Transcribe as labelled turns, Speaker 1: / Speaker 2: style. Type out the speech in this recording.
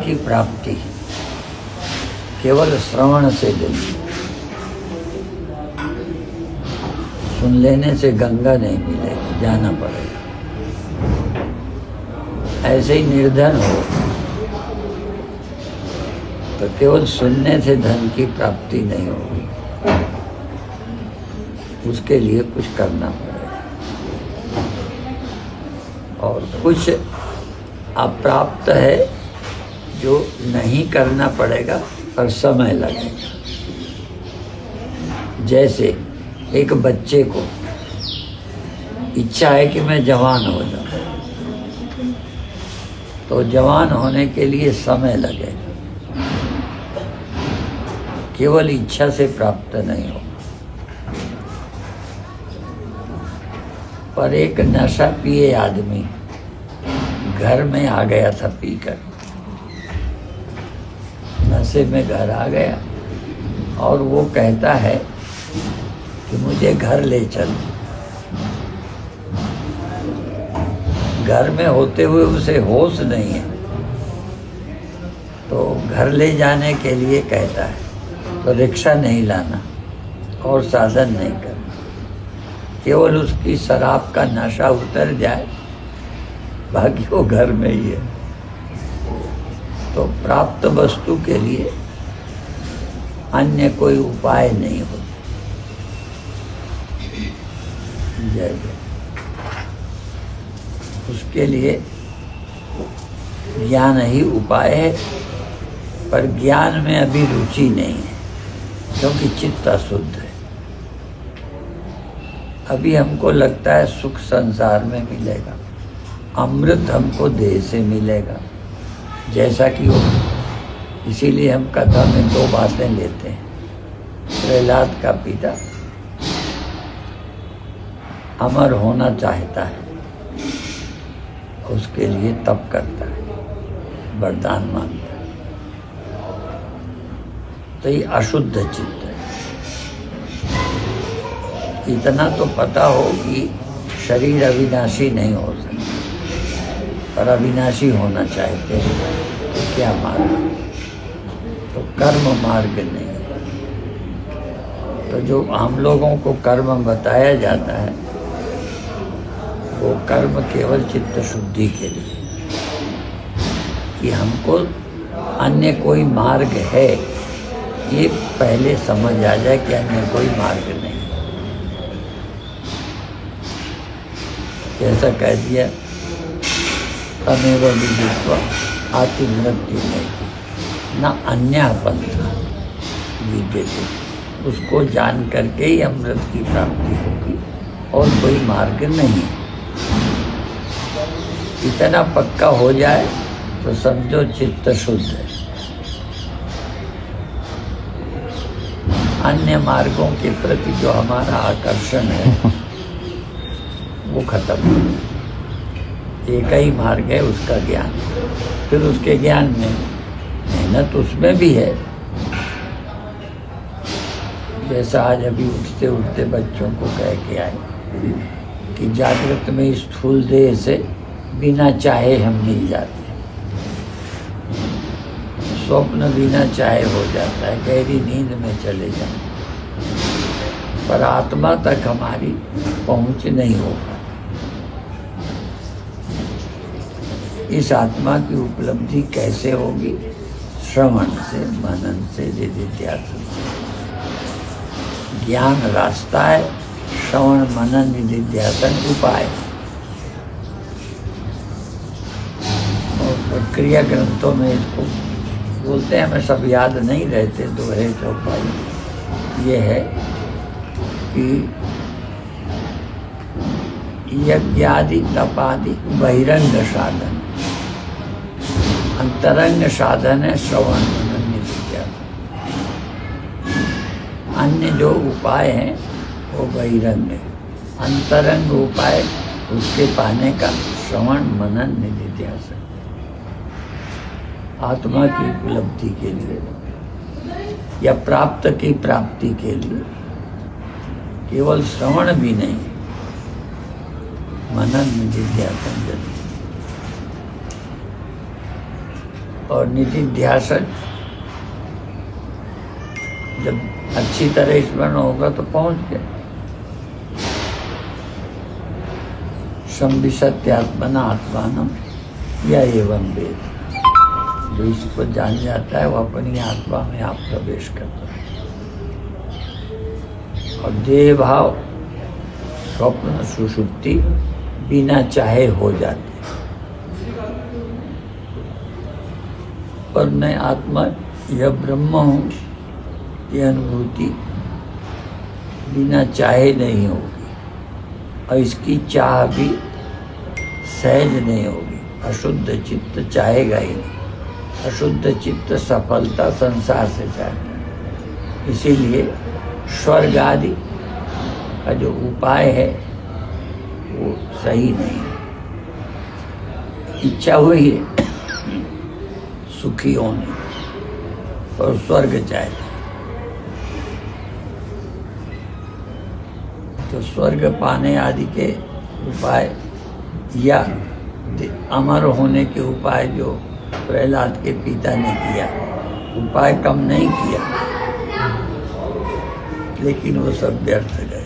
Speaker 1: की प्राप्ति केवल श्रवण से नहीं, सुन लेने से गंगा नहीं मिलेगी, जाना पड़ेगा। ऐसे ही निर्धन हो तो केवल सुनने से धन की प्राप्ति नहीं होगी, उसके लिए कुछ करना पड़ेगा। और कुछ अप्राप्त है जो नहीं करना पड़ेगा पर समय लगेगा। जैसे एक बच्चे को इच्छा है कि मैं जवान हो जाऊं, तो जवान होने के लिए समय लगेगा, केवल इच्छा से प्राप्त नहीं होगा। पर एक नशा पिए आदमी घर में आ गया था पीकर, नशे में घर आ गया और वो कहता है कि मुझे घर ले चल। घर में होते हुए उसे होश नहीं है, तो घर ले जाने के लिए कहता है, तो रिक्शा नहीं लाना और साधन नहीं करना, केवल उसकी शराब का नशा उतर जाए, बाकी वो घर में ही है। तो प्राप्त वस्तु के लिए अन्य कोई उपाय नहीं होता। जय जय। उसके लिए ज्ञान ही उपाय है, पर ज्ञान में अभी रुचि नहीं है, क्योंकि चित्त अशुद्ध है। अभी हमको लगता है सुख संसार में मिलेगा, अमृत हमको देह से मिलेगा, जैसा कि वो, इसीलिए हम कथा में दो बातें लेते हैं। प्रहलाद का पिता अमर होना चाहता है, उसके लिए तप करता है, वरदान मांगता है, तो ये अशुद्ध चित्त है। इतना तो पता हो कि शरीर अविनाशी नहीं हो सकता, पर अविनाशी होना चाहते हैं, तो क्या मार्ग? तो कर्म मार्ग नहीं है। तो जो हम लोगों को कर्म बताया जाता है, वो कर्म केवल चित्त शुद्धि के लिए, कि हमको अन्य कोई मार्ग है, ये पहले समझ आ जाए कि अन्य कोई मार्ग नहीं। जैसा कह दिया, तमेव विदित्वा आति मृत्यु नहीं, न अन्य पंथा विद्यते, उसको जान करके ही अमृत की प्राप्ति होगी, और कोई मार्ग नहीं। इतना पक्का हो जाए तो समझो चित्त शुद्ध है। अन्य मार्गों के प्रति जो हमारा आकर्षण है वो खत्म हो गया। एक ही मार्ग है, उसका ज्ञान। फिर उसके ज्ञान में मेहनत उसमें भी है। जैसा आज अभी उठते उठते बच्चों को कह के आए कि जागृत में स्थूल देह से बिना चाहे हम मिल जाते हैं, स्वप्न बिना चाहे हो जाता है, गहरी नींद में चले जाते हैं, पर आत्मा तक हमारी पहुंच नहीं हो पाती। इस आत्मा की उपलब्धि कैसे होगी? श्रवण से, मनन से, निधिध्यासन से। ज्ञान रास्ता है, श्रवण मनन निधिध्यासन उपाय। और क्रिया ग्रंथों में इसको बोलते हैं, हमें सब याद नहीं रहते, दोहे चौपाई। ये है कि यज्ञादि तपादि बहिरंग साधन, अंतरंग साधन है श्रवण मनन निधिध्यासन। अन्य जो उपाय हैं वो बहिरंग है, अंतरंग उपाय उसके पाने का श्रवण मनन निधिध्यासन। आत्मा की उपलब्धि के लिए या प्राप्त की प्राप्ति के लिए केवल श्रवण भी नहीं, मनन निधिध्यासन जरूरी। और निधिध्यासन जब अच्छी तरह स्मरण होगा तो पहुंच गए। संविशत्यात्मना आत्मानम या एवं वेद, जो इसको जान जाता है वो अपनी आत्मा में आप प्रवेश करता है। और देह भाव स्वप्न सुषुप्ति बिना चाहे हो जाती है, पर मैं आत्मा यह ब्रह्म हूँ ये अनुभूति बिना चाहे नहीं होगी, और इसकी चाह भी सहज नहीं होगी। अशुद्ध चित्त चाहेगा ही नहीं, अशुद्ध चित्त सफलता संसार से चाहता है। इसीलिए स्वर्ग आदि का जो उपाय है वो सही नहीं है। इच्छा हुई है सुखी होने और स्वर्ग चाहता है, तो स्वर्ग पाने आदि के उपाय या अमर होने के उपाय जो प्रहलाद के पिता ने किया, उपाय कम नहीं किया, लेकिन वो सब व्यर्थ गए।